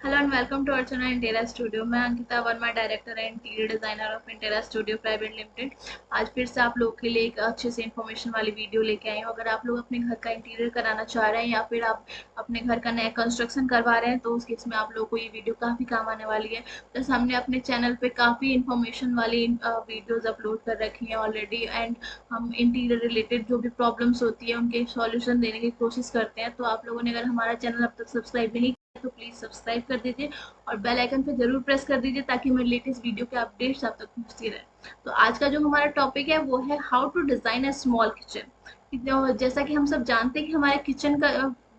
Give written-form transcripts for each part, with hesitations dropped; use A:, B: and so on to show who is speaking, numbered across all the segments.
A: Hello and welcome to Archana Intera studio. मैं Ankita Verma, director and interior designer of Intera studio private limited. आज फिर से आप लोगों के लिए एक अच्छे से इंफॉर्मेशन वाली वीडियो लेके आई हूँ। अगर आप लोग अपने घर का इंटीरियर कराना चाह रहे हैं या फिर आप अपने घर का नया कंस्ट्रक्शन करवा रहे हैं तो उस केस में आप लोगों को ये वीडियो काफ़ी काम आने वाली है। प्लस हमने अपने चैनल पे काफ़ी इंफॉर्मेशन वाली वीडियोज अपलोड कर रखी हैं ऑलरेडी, एंड हम इंटीरियर रिलेटेड जो भी प्रॉब्लम्स होती है उनके सॉल्यूशन देने की कोशिश करते हैं। तो आप लोगों ने अगर हमारा चैनल अब तक सब्सक्राइब नहीं तो प्लीज सब्सक्राइब कर दीजिए और बेल आइकन पे जरूर प्रेस कर दीजिए ताकि मेरे लेटेस्ट वीडियो के अपडेट्स आप तक पहुंचती रहे। तो आज का जो हमारा टॉपिक है वो है how to design a small kitchen. जैसा कि हम सब जानते हैं कि हमारे किचन का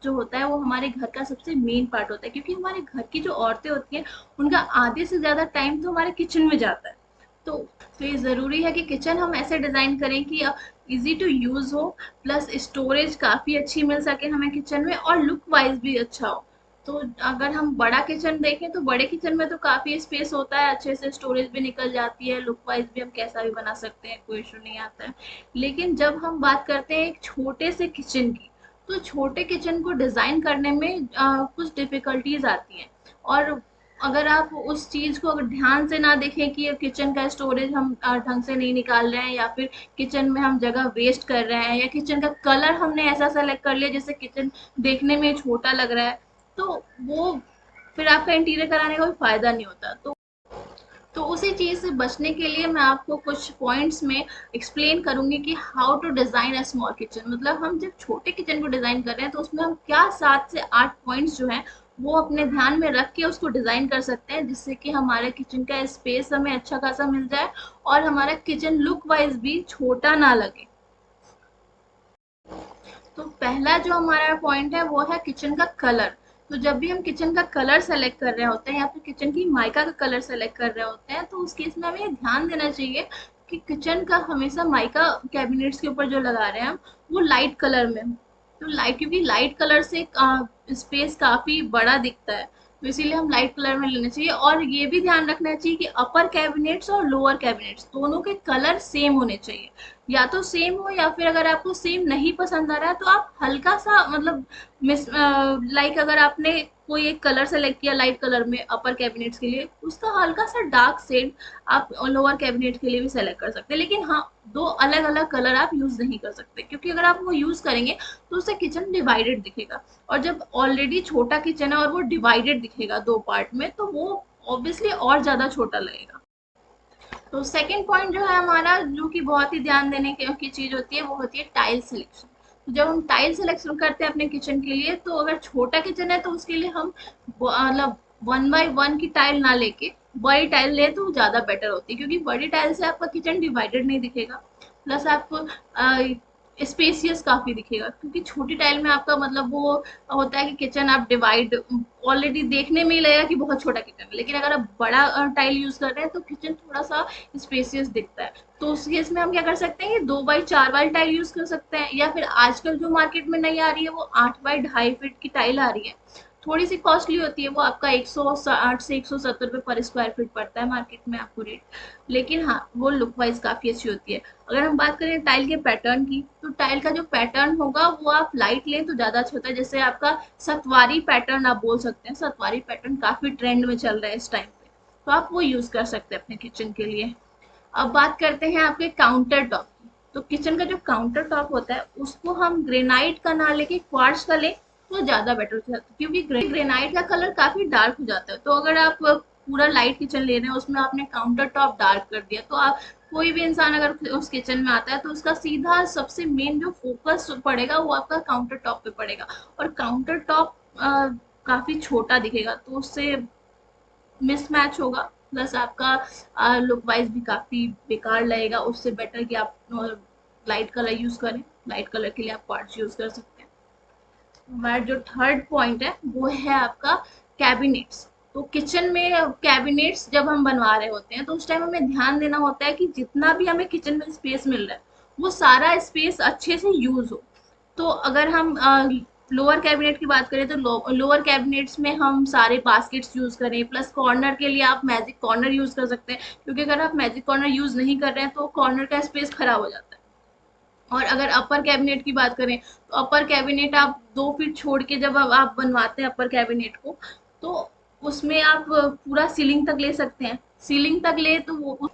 A: जो होता है वो हमारे घर का सबसे मेन पार्ट होता है, क्योंकि हमारे घर की जो औरतें होती हैं उनका आधे से ज्यादा टाइम तो हमारे किचन में जाता है। तो ये जरूरी है कि किचन हम ऐसे डिजाइन करें कि इजी टू यूज हो, प्लस स्टोरेज काफी अच्छी मिल सके हमें किचन में और लुक वाइज भी अच्छा हो। तो अगर हम बड़ा किचन देखें तो बड़े किचन में तो काफी स्पेस होता है, अच्छे से स्टोरेज भी निकल जाती है, लुक वाइज भी हम कैसा भी बना सकते हैं, कोई इशू नहीं आता है। लेकिन जब हम बात करते हैं एक छोटे से किचन की, तो छोटे किचन को डिजाइन करने में कुछ डिफिकल्टीज आती हैं। और अगर आप उस चीज को अगर ध्यान से ना देखें कि किचन का स्टोरेज हम ढंग से नहीं निकाल रहे हैं या फिर किचन में हम जगह वेस्ट कर रहे हैं या किचन का कलर हमने ऐसा सेलेक्ट कर लिया जिससे किचन देखने में छोटा लग रहा है, तो वो फिर आपका इंटीरियर कराने का कोई फायदा नहीं होता। तो उसी चीज से बचने के लिए मैं आपको कुछ पॉइंट्स में एक्सप्लेन करूंगी कि how to design a small kitchen. मतलब हम जब छोटे किचन को डिजाइन कर रहे हैं तो उसमें हम क्या 7 से 8 पॉइंट्स जो हैं वो अपने ध्यान में रख के उसको डिजाइन कर सकते हैं, जिससे कि हमारे किचन का स्पेस हमें अच्छा खासा मिल जाए और हमारा किचन लुक वाइज भी छोटा ना लगे। तो पहला जो हमारा पॉइंट है वो है किचन का कलर। तो जब भी हम किचन का कलर सेलेक्ट कर रहे होते हैं या फिर किचन की माइका का कलर सेलेक्ट कर रहे होते हैं तो उस केस में हमें ध्यान देना चाहिए कि किचन का हमेशा माइका कैबिनेट्स के ऊपर जो लगा रहे हैं हम वो लाइट कलर में हो। तो लाइट, क्योंकि लाइट कलर से स्पेस काफी बड़ा दिखता है, तो इसीलिए हम लाइट कलर में लेना चाहिए। और ये भी ध्यान रखना चाहिए कि अपर कैबिनेट्स और लोअर कैबिनेट्स दोनों के कलर सेम होने चाहिए। या तो सेम हो या फिर अगर आपको सेम नहीं पसंद आ रहा है तो आप हल्का सा मतलब मिस लाइक अगर आपने कोई एक कलर सेलेक्ट किया लाइट कलर में अपर कैबिनेट्स के लिए, उसका हल्का सा डार्क शेड आप लोअर कैबिनेट के लिए भी सेलेक्ट कर सकते हैं। लेकिन हाँ, दो अलग अलग कलर आप यूज नहीं कर सकते, क्योंकि अगर आप वो यूज करेंगे तो उससे किचन डिवाइडेड दिखेगा। और जब ऑलरेडी छोटा किचन है और वो डिवाइडेड दिखेगा दो पार्ट में तो वो ऑब्वियसली और ज्यादा छोटा लगेगा। तो सेकंड पॉइंट जो है हमारा, जो कि बहुत ही ध्यान देने की चीज होती है, वो होती है टाइल सिलेक्शन। तो जब हम टाइल सिलेक्शन करते हैं अपने किचन के लिए, तो अगर छोटा किचन है तो उसके लिए हम मतलब 1 बाय 1 की टाइल ना लेके बड़ी टाइल ले तो ज्यादा बेटर होती है, क्योंकि बड़ी टाइल से आपका किचन डिवाइडेड नहीं दिखेगा, प्लस आपको स्पेसियस काफी दिखेगा। क्योंकि छोटी टाइल में आपका मतलब वो होता है कि किचन आप डिवाइड ऑलरेडी देखने में ही लगेगा कि बहुत छोटा किचन है, लेकिन अगर आप बड़ा टाइल यूज कर रहे हैं तो किचन थोड़ा सा स्पेसियस दिखता है। तो उस केस में हम क्या कर सकते हैं कि 2 बाई 4 वाली टाइल यूज कर सकते हैं, या फिर आजकल जो मार्केट में नई आ रही है वो 8 बाई 2.5 फीट की टाइल आ रही है। थोड़ी सी कॉस्टली होती है, वो आपका 160 से 170 रुपये पर स्क्वायर फीट पड़ता है मार्केट में आपको रेट। लेकिन हाँ, वो लुक वाइज काफी अच्छी होती है। अगर हम बात करें टाइल के पैटर्न की, तो टाइल का जो पैटर्न होगा वो आप लाइट लें तो ज्यादा अच्छा होता है। जैसे आपका सतवारी पैटर्न आप बोल सकते हैं, सतवारी पैटर्न काफी ट्रेंड में चल रहा है इस टाइम पे, तो आप वो यूज कर सकते हैं अपने किचन के लिए। अब बात करते हैं आपके काउंटर टॉप की। तो किचन का जो काउंटर टॉप होता है उसको हम ग्रेनाइट का ना लेके क्वार्ट्ज का लें तो ज्यादा बेटर हो जाता है, क्योंकि ग्रेनाइट का कलर काफी डार्क हो जाता है। तो अगर आप पूरा लाइट किचन ले रहे हैं उसमें आपने काउंटर टॉप डार्क कर दिया, तो आप कोई भी इंसान अगर उस किचन में आता है तो उसका सीधा सबसे मेन जो फोकस पड़ेगा वो आपका काउंटर टॉप पे पड़ेगा। और काउंटर टॉप काफी छोटा दिखेगा तो उससे मिसमैच होगा, प्लस आपका लुक वाइज भी काफी बेकार लगेगा। उससे बेटर कि आप लाइट कलर यूज करें, लाइट कलर के लिए आप क्वार्ट्ज यूज कर सकते हैं। हमारा जो थर्ड पॉइंट है वो है आपका कैबिनेट्स। तो किचन में कैबिनेट्स जब हम बनवा रहे होते हैं तो उस टाइम हमें ध्यान देना होता है कि जितना भी हमें किचन में स्पेस मिल रहा है वो सारा स्पेस अच्छे से यूज हो। तो अगर हम लोअर कैबिनेट की बात करें तो लोअर कैबिनेट्स में हम सारे बास्केट्स यूज करें, प्लस कॉर्नर के लिए आप मैजिक कॉर्नर यूज कर सकते हैं, क्योंकि अगर आप मैजिक कॉर्नर यूज नहीं कर रहे हैं तो कॉर्नर का स्पेस खराब हो जाता है। और अगर अपर कैबिनेट की बात करें तो अपर कैबिनेट आप 2 फीट छोड़ के जब आप बनवाते हैं अपर कैबिनेट को, तो उसमें आप पूरा सीलिंग तक ले सकते हैं। सीलिंग तक ले तो वो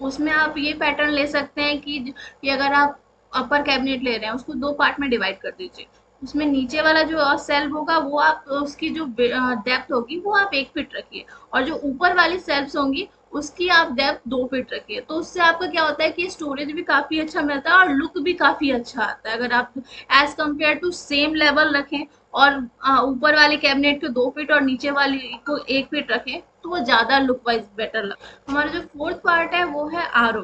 A: उसमें आप ये पैटर्न ले सकते हैं कि अगर आप अपर कैबिनेट ले रहे हैं उसको दो पार्ट में डिवाइड कर दीजिए। उसमें नीचे वाला जो सेल्फ होगा वो आप उसकी जो डेप्थ होगी वो आप 1 फीट रखिए, और जो ऊपर वाली सेल्फ्स होंगी उसकी आप डेप्थ 2 फीट रखिए। तो उससे आपका क्या होता है कि स्टोरेज भी काफी अच्छा मिलता है और लुक भी काफी अच्छा आता है। अगर आप as compare to same level रखें और ऊपर वाले कैबिनेट को 2 फीट और नीचे वाली को 1 फीट रखें तो वो ज्यादा लुक वाइज बेटर लगता है। हमारा जो फोर्थ पार्ट है वो है आरओ।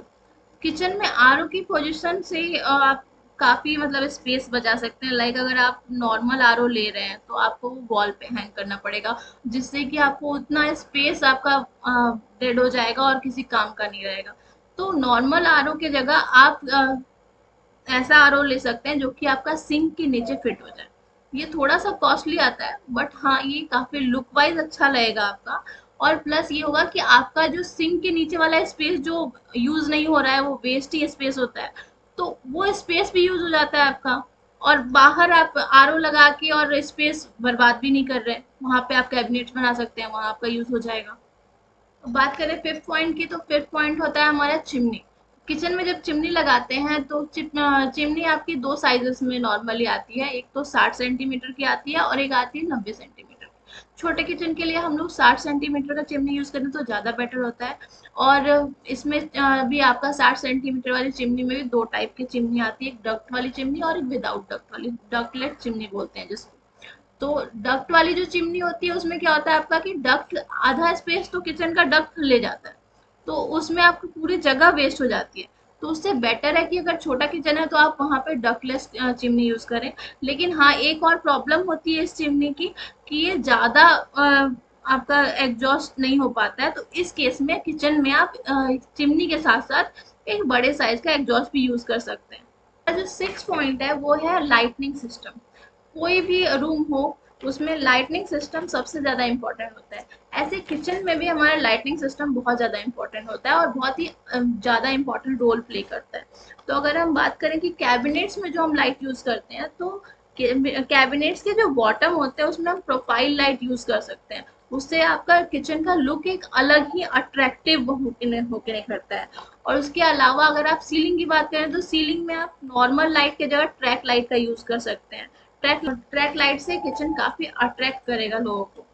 A: किचन में आरओ की पोजीशन से आप काफी मतलब स्पेस बचा सकते हैं। लाइक अगर आप नॉर्मल आरओ ले रहे हैं तो आपको वो वॉल पे हैंग करना पड़ेगा, जिससे कि आपको उतना स्पेस आपका डेड हो जाएगा और किसी काम का नहीं रहेगा। तो नॉर्मल आरओ की जगह आप ऐसा आरओ ले सकते हैं जो कि आपका सिंक के नीचे फिट हो जाए। ये थोड़ा सा कॉस्टली आता है बट हाँ ये काफी लुक वाइज अच्छा लगेगा आपका। और प्लस ये होगा कि आपका जो सिंक के नीचे वाला स्पेस जो यूज नहीं हो रहा है वो वेस्ट ही स्पेस होता है, तो वो स्पेस भी यूज हो जाता है आपका। और बाहर आप आरओ लगा के और स्पेस बर्बाद भी नहीं कर रहे, वहां पे आप कैबिनेट्स बना सकते हैं, वहां आपका यूज हो जाएगा। बात करें फिफ्थ पॉइंट की, तो फिफ्थ पॉइंट होता है हमारा चिमनी। किचन में जब चिमनी लगाते हैं तो चिमनी आपकी दो साइजेस में नॉर्मली आती है, एक तो 60 सेंटीमीटर की आती है और एक आती है 90 सेंटीमीटर की। छोटे किचन के लिए हम लोग 60 सेंटीमीटर का चिमनी यूज करें तो ज़्यादा बेटर होता है। और इसमें भी आपका 60 सेंटीमीटर वाली चिमनी में भी दो टाइप की चिमनी आती है, एक डक्ट वाली चिमनी और एक विदाउट डक्ट वाली, डक्टलेट चिमनी बोलते हैं जिसको। तो डक्ट वाली जो चिमनी होती है उसमें क्या होता है आपका कि डक्ट आधा स्पेस तो किचन का डक्ट ले जाता है, तो उसमें आपकी पूरी जगह वेस्ट हो जाती है। तो उससे बेटर है कि अगर छोटा किचन है तो आप वहां पे डक्टलेस चिमनी यूज करें। लेकिन हाँ एक और प्रॉब्लम होती है इस चिमनी की कि ये ज्यादा आपका एग्जॉस्ट नहीं हो पाता है, तो इस केस में किचन में आप चिमनी के साथ साथ एक बड़े साइज का एग्जॉस्ट भी यूज कर सकते हैं। जो सिक्स पॉइंट है वो है लाइटनिंग सिस्टम। कोई भी रूम हो उसमें लाइटनिंग सिस्टम सबसे ज़्यादा इम्पोर्टेंट होता है। ऐसे किचन में भी हमारा लाइटनिंग सिस्टम बहुत ज़्यादा इम्पोर्टेंट होता है और बहुत ही ज़्यादा इम्पोर्टेंट रोल प्ले करता है। तो अगर हम बात करें कि कैबिनेट्स में जो हम लाइट यूज़ करते हैं, तो कैबिनेट्स के जो बॉटम होते हैं उसमें हम प्रोफाइल लाइट यूज़ कर सकते हैं। उससे आपका किचन का लुक एक अलग ही अट्रैक्टिव होके निखरता है। और उसके अलावा अगर आप सीलिंग की बात करें तो सीलिंग में आप नॉर्मल लाइट की जगह ट्रैक लाइट का यूज़ कर सकते हैं। ट्रैक लाइट से किचन काफी अट्रैक्ट करेगा लोगों को।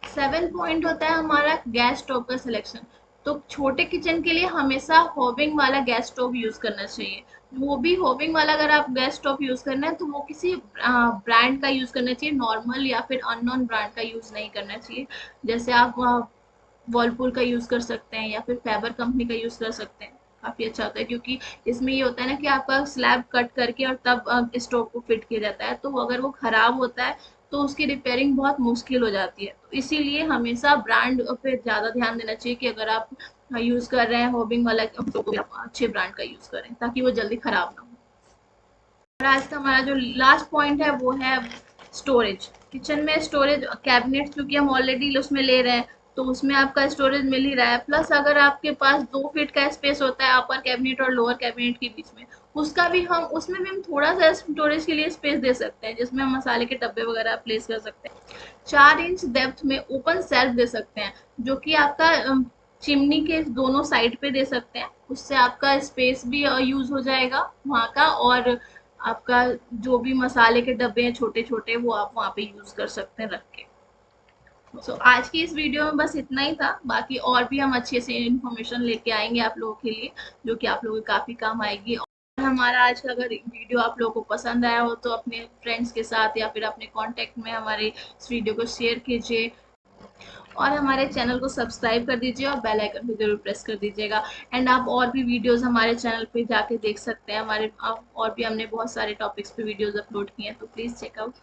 A: सेवन पॉइंट होता है हमारा गैस स्टोव का सिलेक्शन। तो छोटे किचन के लिए हमेशा होविंग वाला गैस स्टोव यूज करना चाहिए। वो भी होविंग वाला अगर आप गैस स्टोव यूज करना है तो वो किसी ब्रांड का यूज करना चाहिए, नॉर्मल या फिर अननोन ब्रांड का यूज नहीं करना चाहिए। जैसे आप वर्लपूल का यूज कर सकते हैं या फिर फैबर कंपनी का यूज कर सकते हैं, काफी अच्छा होता है। क्योंकि इसमें ये होता है ना कि आपका स्लैब कट करके और तब स्टोव को फिट किया जाता है, तो अगर वो खराब होता है तो उसकी रिपेयरिंग बहुत मुश्किल हो जाती है। तो इसीलिए हमेशा ब्रांड पे ज़्यादा ध्यान देना चाहिए कि अगर आप यूज़ कर रहे हैं होबिंग वाला तो आप अच्छे ब्रांड का यूज़ करें ताकि वो जल्दी खराब ना हो। और आज का हमारा जो लास्ट पॉइंट है वो है स्टोरेज। किचन में स्टोरेज कैबिनेट क्योंकि हम ऑलरेडी उसमें ले रहे हैं तो उसमें आपका स्टोरेज मिल ही रहा है। प्लस अगर आपके पास 2 फीट का स्पेस होता है अपर कैबिनेट और लोअर कैबिनेट के बीच में, उसका भी हम उसमें भी हम थोड़ा सा स्टोरेज के लिए स्पेस दे सकते हैं जिसमें हम मसाले के डब्बे वगैरह प्लेस कर सकते हैं। 4 इंच डेप्थ में ओपन सेल्फ दे सकते हैं जो कि आपका चिमनी के दोनों साइड पे दे सकते हैं। उससे आपका स्पेस भी यूज हो जाएगा वहाँ का, और आपका जो भी मसाले के डब्बे हैं छोटे छोटे वो आप वहाँ पे यूज कर सकते हैं रख के। आज की इस वीडियो में बस इतना ही था, बाकी और भी हम अच्छे से इन्फॉर्मेशन लेके आएंगे आप लोगों के लिए जो कि आप लोगों के काफी काम आएगी। और हमारा आज का अगर वीडियो आप लोगों को पसंद आया हो तो अपने फ्रेंड्स के साथ या फिर अपने कांटेक्ट में हमारे इस वीडियो को शेयर कीजिए और हमारे चैनल को सब्सक्राइब कर दीजिए और बेल आइकन भी जरूर प्रेस कर दीजिएगा। एंड आप और भी वीडियोस हमारे चैनल पे जाके देख सकते हैं, हमारे और भी हमने बहुत सारे टॉपिक्स पे वीडियोस अपलोड किए हैं, तो प्लीज़ चेकआउट।